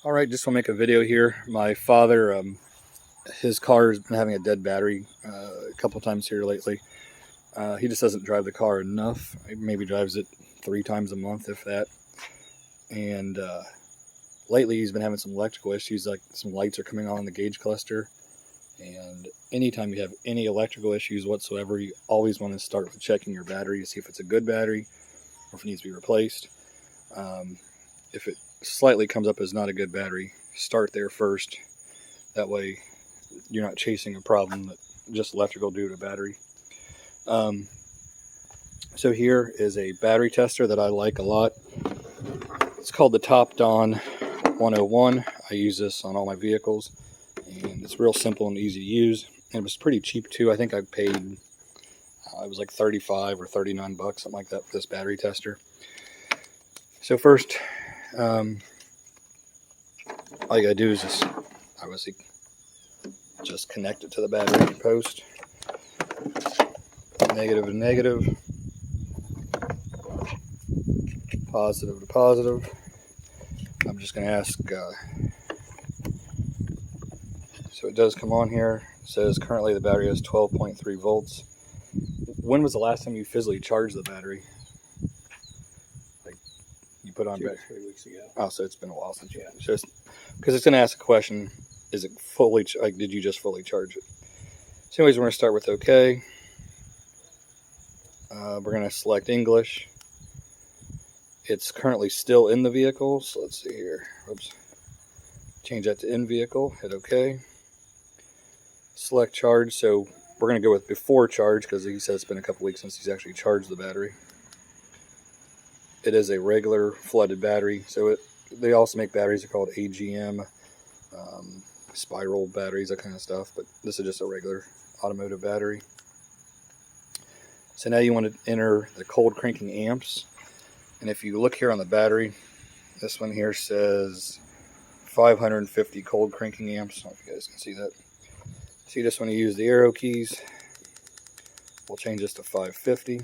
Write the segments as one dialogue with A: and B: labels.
A: Alright, just want to make a video here. My father, his car has been having a dead battery a couple times here lately. He just doesn't drive the car enough. He maybe drives it 3 times a month, if that. And lately he's been having some electrical issues, like some lights are coming on in the gauge cluster. And anytime you have any electrical issues whatsoever, you always want to start with checking your battery to see if it's a good battery or if it needs to be replaced. If it slightly comes up as not a good battery, start there first. That way you're not chasing a problem that just electrical due to battery. So here is a battery tester that I like a lot. It's called the TopDon 101. I use this on all my vehicles, and it's real simple and easy to use, and it was pretty cheap too. I think I paid it was like 35 or 39 bucks, something like that, for this battery tester. So first, all you gotta do is just obviously just connect it to the battery post, negative to negative, positive to positive. I'm just going to ask, so it does come on here. It says currently the battery has 12.3 volts. When was the last time you physically charged the battery? Like you put on
B: 2 or 3 weeks ago.
A: Oh, so it's been a while since you just, because it's going to ask a question, is it fully, like, did you just fully charge it? So anyways, we're going to start with OK. We're going to select English. It's currently still in the vehicle, so let's see here. Oops. Change that to in vehicle, hit OK. Select charge, so we're going to go with before charge because he says it's been a couple weeks since he's actually charged the battery. It is a regular flooded battery, so they also make batteries that are called AGM, spiral batteries, that kind of stuff, but this is just a regular automotive battery. So now you want to enter the cold cranking amps. And if you look here on the battery, this one here says 550 cold cranking amps. I don't know if you guys can see that. So you just want to use the arrow keys. We'll change this to 550.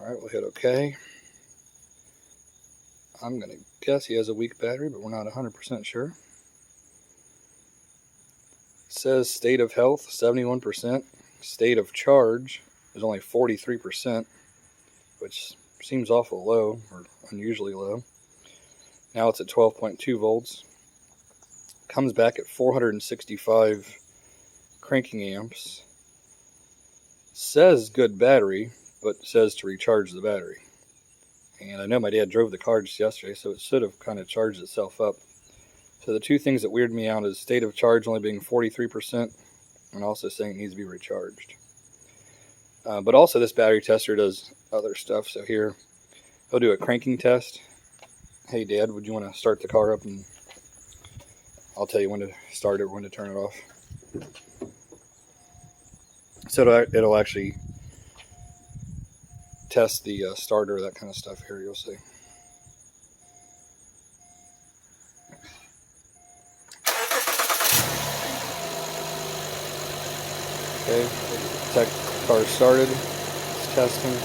A: Alright, we'll hit OK. I'm going to guess he has a weak battery, but we're not 100% sure. It says state of health, 71%. State of charge is only 43%, which seems awful low, or unusually low. Now it's at 12.2 volts. Comes back at 465 cranking amps. Says good battery, but says to recharge the battery. And I know my dad drove the car just yesterday, so it should have kind of charged itself up. So the two things that weird me out is state of charge only being 43% and also saying it needs to be recharged. But also this battery tester does other stuff. So here, he'll do a cranking test. Hey Dad, would you want to start the car up, and I'll tell you when to start it or when to turn it off. So it'll actually test the starter, that kind of stuff here, you'll see. Okay, tech car started, it's testing.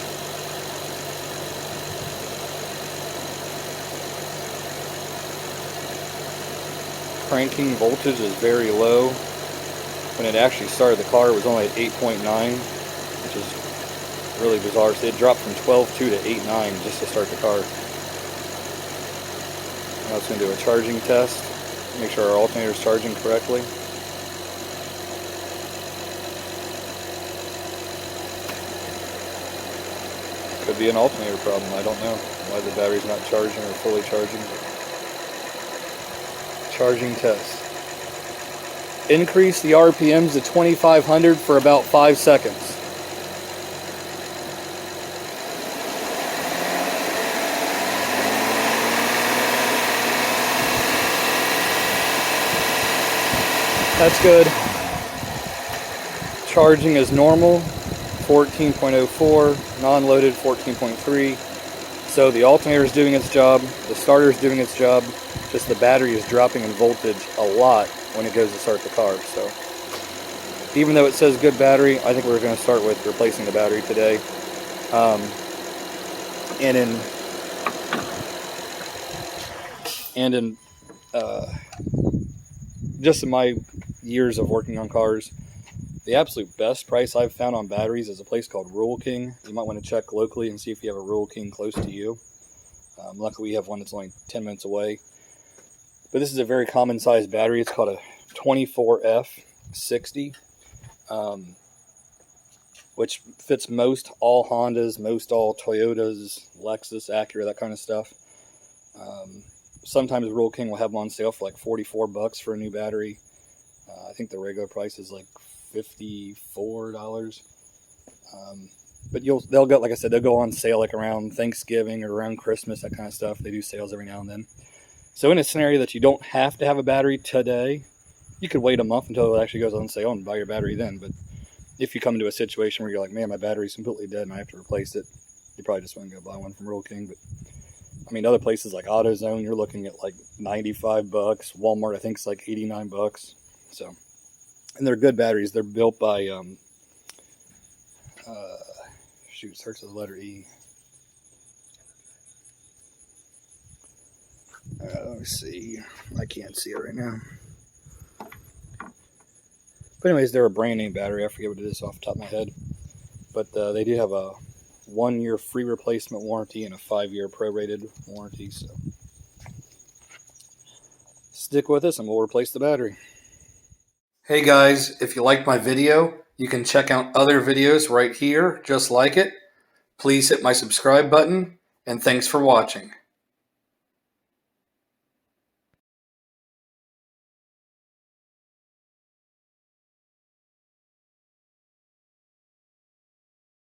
A: Cranking voltage is very low. When it actually started the car, it was only at 8.9, which is really bizarre. So it dropped from 12.2 to 8.9 just to start the car. Now it's going to do a charging test, make sure our alternator is charging correctly. Could be an alternator problem, I don't know why the battery's not charging or fully charging. Charging test. Increase the RPMs to 2,500 for about 5 seconds. That's good. Charging is normal, 14.04, non-loaded 14.3. So the alternator is doing its job, the starter is doing its job, just the battery is dropping in voltage a lot when it goes to start the car. So even though it says good battery, I think we're going to start with replacing the battery today. Just in my years of working on cars, the absolute best price I've found on batteries is a place called Rural King. You might want to check locally and see if you have a Rural King close to you. Luckily, we have one that's only 10 minutes away. But this is a very common size battery. It's called a 24F60, which fits most all Hondas, most all Toyotas, Lexus, Acura, that kind of stuff. Sometimes Rural King will have them on sale for like $44 for a new battery. I think the regular price is like $54. But they'll go, like I said, they'll go on sale like around Thanksgiving or around Christmas, that kind of stuff. They do sales every now and then. So in a scenario that you don't have to have a battery today, you could wait a month until it actually goes on sale and buy your battery then. But if you come into a situation where you're like, man, my battery's completely dead and I have to replace it, you probably just want to go buy one from Rural King. But I mean, other places like AutoZone, you're looking at like $95. Walmart, I think, is like $89. So, and they're good batteries. They're built by starts with the letter E. Let me see. I can't see it right now. But anyways, they're a brand name battery. I forget what it is off the top of my head. But they do have a 1-year free replacement warranty and a 5-year prorated warranty. So stick with us and we'll replace the battery. Hey guys, if you liked my video, you can check out other videos right here just like it. Please hit my subscribe button, and thanks for watching.